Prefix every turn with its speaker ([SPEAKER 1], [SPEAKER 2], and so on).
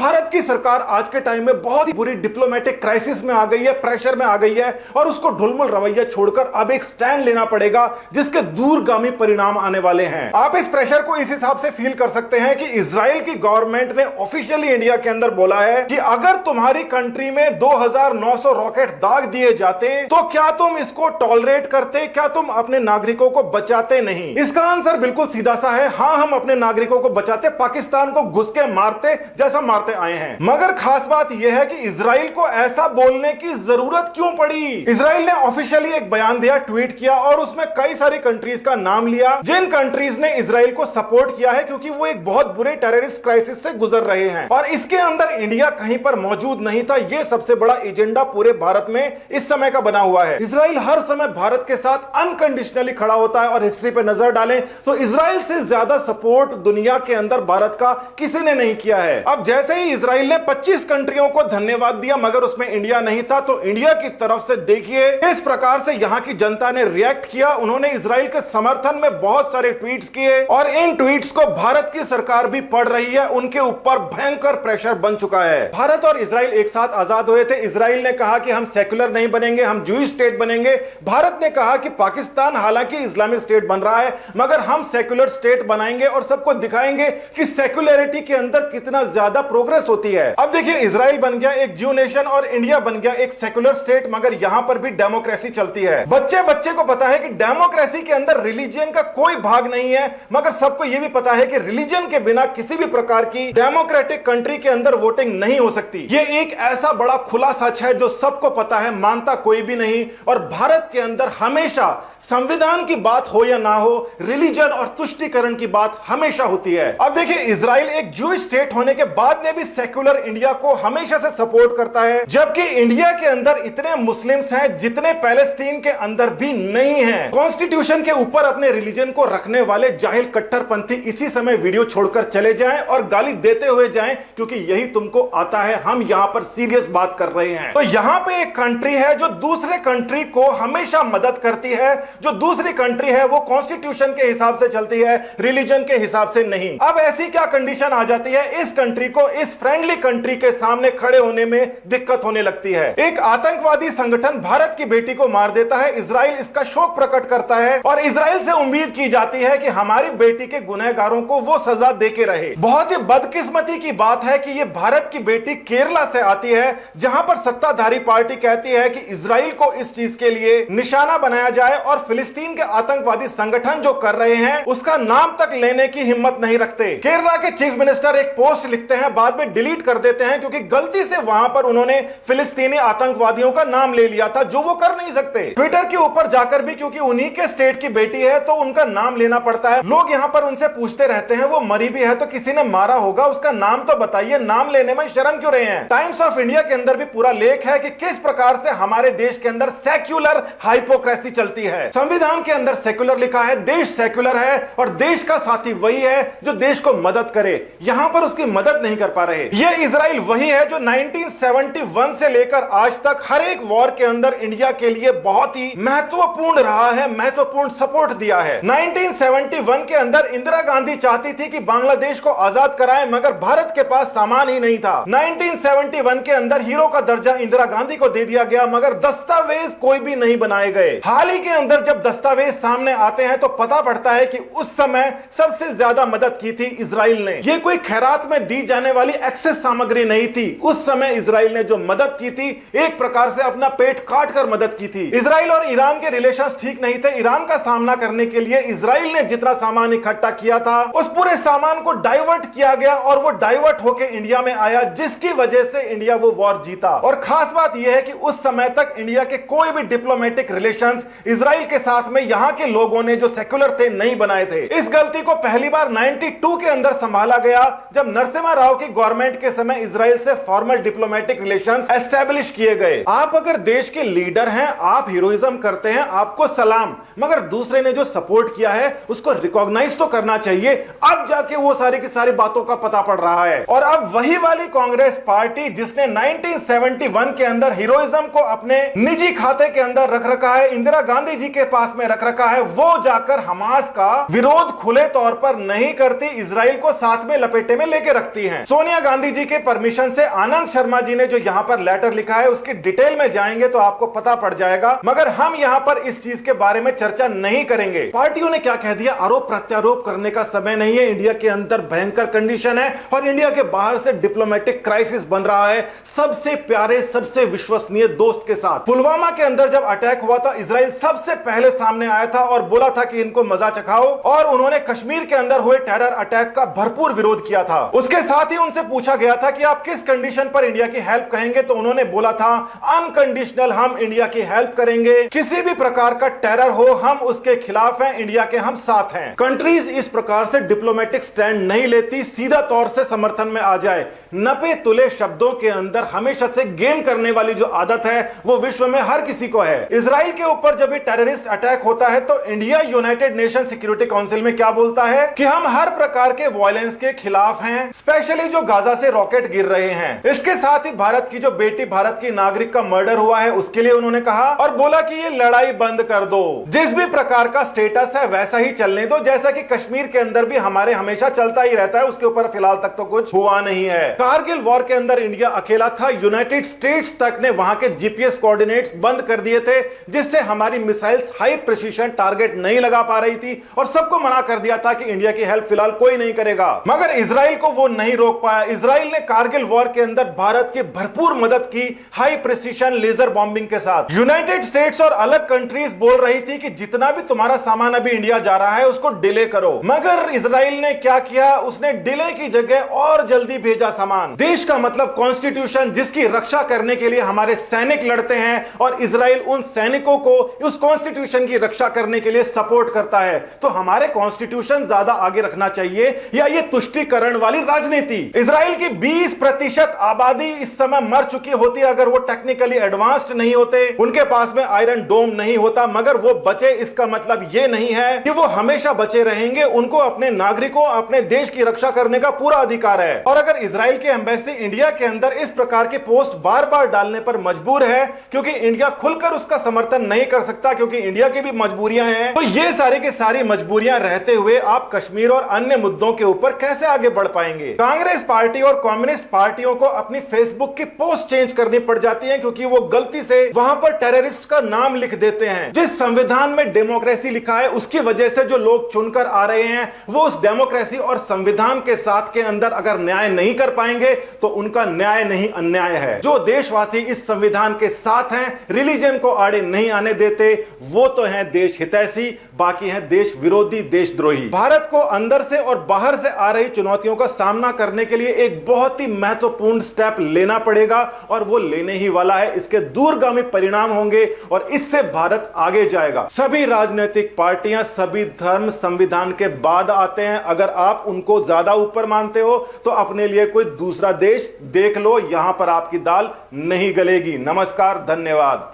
[SPEAKER 1] भारत की सरकार आज के टाइम में बहुत ही बुरी डिप्लोमेटिक क्राइसिस में आ गई है, प्रेशर में आ गई है और उसको ढुलमुल रवैया छोड़कर अब एक स्टैंड लेना पड़ेगा जिसके दूरगामी परिणाम आने वाले हैं। आप इस प्रेशर को इस हिसाब से फील कर सकते हैं कि इजराइल की गवर्नमेंट ने ऑफिशियली इंडिया के अंदर बोला है कि अगर तुम्हारी कंट्री में 2900 रॉकेट दाग दिए जाते तो क्या तुम इसको टॉलरेट करते, क्या तुम अपने नागरिकों को बचाते? नहीं। इसका आंसर बिल्कुल सीधा सा है, हां हम अपने नागरिकों को बचाते, पाकिस्तान को घुस के मारते जैसा मारते आए हैं। मगर खास बात यह है कि इजराइल को ऐसा बोलने की जरूरत क्यों पड़ी? इजराइल ने ऑफिशियली एक बयान दिया, ट्वीट किया और उसमें कई सारी कंट्रीज का नाम लिया जिन कंट्रीज ने इजराइल को सपोर्ट किया है क्योंकि वो एक बहुत बुरे टेररिस्ट क्राइसिस से गुजर रहे हैं और इसके अंदर इंडिया कहीं पर मौजूद नहीं था। यह सबसे बड़ा एजेंडा पूरे भारत में इस समय का बना हुआ है। इजराइल हर समय भारत के साथ अनकंडीशनली खड़ा होता है और हिस्ट्री पे नजर डालें तो इजराइल से ज्यादा सपोर्ट दुनिया के अंदर भारत का किसी ने नहीं किया है। अब जैसे ही इजराइल ने 25 कंट्रियों को धन्यवाद दिया मगर उसमें इंडिया नहीं था, तो इंडिया की तरफ से देखिए इस प्रकार से यहां की जनता ने रिएक्ट किया। उन्होंने इजराइल के समर्थन में बहुत सारे ट्वीट्स किए और इन ट्वीट्स को भारत की सरकार भी पढ़ रही है। उनके ऊपर भयंकर प्रेशर बन चुका है। भारत और इजराइल एक साथ आजाद हुए थे। इजराइल ने कहा कि हम सेक्युलर नहीं बनेंगे, हम जूइश स्टेट बनेंगे। भारत ने कहा कि पाकिस्तान हालांकि इस्लामिक स्टेट बन रहा है मगर हम सेक्युलर स्टेट बनाएंगे और सबको दिखाएंगे कि सेक्युलरिटी के अंदर कितना ज्यादा प्रोग्रेस होती है। अब देखिए इजराइल बन गया एक ज्यू नेशन और इंडिया बन गया एक सेक्युलर स्टेट, मगर यहां पर भी डेमोक्रेसी चलती है। बच्चे बच्चे को पता है कि डेमोक्रेसी के अंदर रिलीजन का कोई भाग नहीं है, मगर सबको यह भी पता है कि रिलीजन के बिना किसी भी प्रकार की डेमोक्रेटिक कंट्री के अंदर वोटिंग नहीं हो सकती। यह एक ऐसा बड़ा खुला सच है जो सबको पता है, मानता कोई भी नहीं। और भारत के अंदर हमेशा संविधान की बात हो या ना हो, रिलीजन और तुष्टीकरण की बात हमेशा होती है। अब देखिए इजराइल एक ज्यूइश स्टेट होने के बाद में भी सेक्युलर इंडिया को हमेशा से सपोर्ट करता है, जबकि इंडिया के अंदर इतने मुस्लिम्स हैं जितने पैलेस्टीन के अंदर भी नहीं हैं। कॉन्स्टिट्यूशन के ऊपर अपने रिलीजन को रखने वाले जाहिल कट्टरपंथी इसी समय वीडियो छोड़कर चले जाएं और गाली देते हुए जाएं क्योंकि यही तुमको आता है। हम यहां पर सीरियस बात कर रहे हैं। तो यहां पे एक कंट्री है जो दूसरे कंट्री को हमेशा मदद करती है, जो दूसरी कंट्री है वो कॉन्स्टिट्यूशन के हिसाब से चलती है, रिलीजन के हिसाब से नहीं। अब ऐसी क्या कंडीशन आ जाती है, इस कंट्री को इस फ्रेंडली कंट्री के सामने खड़े होने में दिक्कत होने लगती है। एक आतंकवादी संगठन भारत की बेटी को मार देता है, इजराइल इसका शोक प्रकट करता है और इजराइल से उम्मीद की जाती है कि हमारी बेटी के गुनहगारों को वो सजा देके रहे। बहुत ही बदकिस्मती की बात है कि ये भारत की बेटी केरला से आती है जहां पर सत्ताधारी पार्टी कहती है कि इजराइल को इस चीज के लिए निशाना बनाया जाए और फिलिस्तीन के आतंकवादी संगठन जो कर रहे हैं उसका नाम तक लेने की हिम्मत नहीं रखते। केरला के चीफ मिनिस्टर एक पोस्ट लिखते हैं, बाद में डिलीट कर देते हैं क्योंकि गलती से वहां पर उन्होंने फिलिस्तीनी आतंकवादियों का नाम ले लिया था जो वो कर नहीं सकते। ट्विटर के ऊपर जाकर भी क्योंकि उन्हीं के स्टेट की बेटी है तो उनका नाम लेना पड़ता है। लोग यहां पर उनसे पूछते रहते हैं वो मरी भी है तो किसी ने मारा होगा, उसका नाम तो बताइए, नाम लेने में शर्म क्यों रहे हैं। टाइम्स ऑफ इंडिया के अंदर भी पूरा लेख है कि किस प्रकार से हमारे देश के अंदर सेक्युलर हाइपोक्रेसी चलती है। संविधान के अंदर सेक्युलर लिखा है, देश सेक्युलर है और देश का साथी वही है जो देश को मदद करे। यहां पर उसकी मदद नहीं कर पा रहे। यह इजराइल वही है जो 1971 से लेकर आज तक हर एक वॉर के अंदर इंडिया के लिए बहुत ही महत्वपूर्ण रहा है, महत्वपूर्ण सपोर्ट दिया है। 1971 के अंदर इंदिरा गांधी चाहती थी कि बांग्लादेश को आजाद कराए मगर भारत के पास सामान ही नहीं था। 1971 के अंदर हीरो का दर्जा इंदिरा गांधी को दे दिया गया मगर दस्तावेज कोई भी नहीं बनाए गए। हाल ही के अंदर जब दस्तावेज सामने आते हैं तो पता पड़ता है कि उस समय सबसे ज्यादा मदद की थी इजराइल ने। यह कोई खैरात में दी जाने वाली एक्सेस सामग्री नहीं थी। उस समय इजराइल ने जो मदद की थी एक प्रकार से अपना पेट काट कर मदद की थी। इजराइल और ईरान के रिलेशंस ठीक नहीं थे। ईरान का सामना करने के लिए इजराइल ने जितना सामान इकट्ठा किया था उस पूरे सामान को डाइवर्ट किया गया और वो डाइवर्ट होकर इंडिया में आया जिसकी वजह से इंडिया वो वॉर जीता। और खास बात यह है कि उस समय तक इंडिया के कोई भी डिप्लोमेटिक रिलेशंस इजराइल के साथ में यहां के लोगों ने जो सेक्युलर थे नहीं बनाए थे। इस गलती को पहली बार 92 के अंदर संभाला गया जब नरसिम्हा राव की गवर्नमेंट के समय इजराइल से फॉर्मल डिप्लोमेटिक रिलेशंस एस्टेब्लिश किए गए। आप अगर देश के लीडर हैं, आप हीरोइज्म करते हैं, आपको सलाम, मगर दूसरे ने जो सपोर्ट किया है उसको रिकॉग्नाइज तो करना चाहिए। अब जाके वो सारी की सारी बातों का पता पड़ रहा है। और अब वही वाली कांग्रेस पार्टी जिसने 1971 के अंदर हीरोइज्म को अपने निजी खाते के अंदर रख रखा है, इंदिरा गांधी जी के पास में रख रखा है, वो जाकर हमास का विरोध खुले तौर पर नहीं करती, इजराइल को साथ में लपेटे में लेके रखती हैं। सोनिया सोनिया गांधी जी के परमिशन से आनंद शर्मा जी ने जो यहां पर लेटर लिखा है उसकी डिटेल में जाएंगे तो आपको पता पड़ जाएगा, मगर हम यहां पर इस चीज के बारे में चर्चा नहीं करेंगे। पार्टियों ने क्या कह दिया, आरोप प्रत्यारोप करने का समय नहीं है, इंडिया के अंदर भयंकर कंडीशन है और इंडिया के बाहर से डिप्लोमेटिक क्राइसिस बन रहा है सबसे प्यारे सबसे विश्वसनीय दोस्त के साथ। पुलवामा के अंदर जब अटैक हुआ था, इजराइल सबसे पहले सामने आया था और बोला था कि इनको मजा चखाओ, और उन्होंने कश्मीर के अंदर हुए टेरर अटैक का भरपूर विरोध किया था। उसके साथ ही उनसे पूछा गया था कि आप किस कंडीशन पर इंडिया की हेल्प कहेंगे, तो उन्होंने बोला था अनकंडीशनल हम इंडिया की हेल्प करेंगे, किसी भी प्रकार का टेरर हो हम उसके खिलाफ हैं, इंडिया के हम साथ हैं। कंट्रीज इस प्रकार से डिप्लोमेटिक स्टैंड नहीं लेती, सीधा तौर से समर्थन में आ जाए। नपे तुले शब्दों के अंदर हमेशा से गेम करने वाली जो आदत है वो विश्व में हर किसी को है। इजराइल के ऊपर जब भी टेररिस्ट अटैक होता है तो India United nation security council में क्या बोलता है कि हम हर प्रकार के वायलेंस के खिलाफ हैं, स्पेशली जो गाजा से रॉकेट गिर रहे हैं। इसके साथ ही भारत की जो बेटी भारत की नागरिक का मर्डर हुआ है उसके लिए उन्होंने कहा और बोला कि ये लड़ाई बंद कर दो, जिस भी प्रकार का स्टेटस है वैसा ही चलने दो, जैसा कि कश्मीर के अंदर भी हमारे हमेशा चलता ही रहता है, उसके ऊपर फिलहाल तक तो कुछ हुआ नहीं है। कारगिल वॉर के अंदर इंडिया अकेला था, यूनाइटेड स्टेट्स तक ने वहां के जीपीएस कोऑर्डिनेट्स बंद कर दिए थे, जिससे हमारी मिसाइल्स हाई प्रिसीजन टारगेट नहीं लगा पा रही थी और सबको मना कर दिया था कि इंडिया की हेल्प फिलहाल कोई नहीं करेगा। मगर इजराइल को वो नहीं रोक पाया। इजराइल ने कारगिल वॉर के अंदर भारत की भरपूर मदद की हाई प्रिसीजन लेजर बॉम्बिंग के साथ। यूनाइटेड स्टेट्स और अलग कंट्रीज बोल रही थी कि जितना भी तुम्हारा सामान अभी इंडिया जा रहा है उसको डिले करो, मगर इजराइल ने क्या किया, उसने डिले की जगह और जल्दी भेजा सामान। देश का मतलब कॉन्स्टिट्यूशन, जिसकी रक्षा करने के लिए हमारे सैनिक लड़ते हैं और इजराइल उन सैनिकों को उस कॉन्स्टिट्यूशन की रक्षा करने के लिए सपोर्ट करता है, तो हमारे कॉन्स्टिट्यूशन ज्यादा आगे रखना चाहिए या ये तुष्टीकरण वाली राजनीति। इजराइल की 20% आबादी इस समय मर चुकी होती अगर वो टेक्निकली एडवांस्ड नहीं होते, उनके पास में आयरन डोम नहीं होता, मगर वो बचे, इसका मतलब ये नहीं है कि वो हमेशा बचे रहेंगे। उनको अपने नागरिकों, अपने देश की रक्षा करने का पूरा अधिकार है। और अगर इजराइल की एम्बेसी इंडिया के अंदर इस प्रकार के पोस्ट बार बार डालने पर मजबूर है, क्योंकि इंडिया खुलकर उसका समर्थन नहीं कर सकता, क्योंकि इंडिया की भी मजबूरियां हैं, तो ये सारी की सारी मजबूरियां रहते हुए आप कश्मीर और अन्य मुद्दों के ऊपर कैसे आगे बढ़ पाएंगे। कांग्रेस पार्टी और कम्युनिस्ट पार्टियों को अपनी फेसबुक की पोस्ट चेंज करनी पड़ जाती है, क्योंकि वो गलती से वहां पर टेररिस्ट का नाम लिख देते हैं। जिस संविधान में डेमोक्रेसी लिखा है उसकी वजह से जो लोग चुनकर आ रहे हैं वो उस डेमोक्रेसी और संविधान के साथ के अंदर अगर न्याय नहीं कर पाएंगे तो उनका न्याय नहीं अन्याय है। जो देशवासी इस संविधान के साथ हैं, रिलीजन को आड़े नहीं आने देते, वो तो हैं देश हितैषी, बाकी हैं देश विरोधी, देशद्रोही। भारत को अंदर से और बाहर से आ रही चुनौतियों का सामना करने के लिए एक बहुत ही महत्वपूर्ण स्टेप लेना पड़ेगा और वो लेने ही वाला है। इसके दूरगामी परिणाम होंगे और इससे भारत आगे जाएगा। सभी राजनीतिक पार्टियां, सभी धर्म संविधान के बाद आते हैं। अगर आप उनको ज्यादा ऊपर मानते हो तो अपने लिए कोई दूसरा देश देख लो, यहां पर आपकी दाल नहीं गलेगी। नमस्कार, धन्यवाद।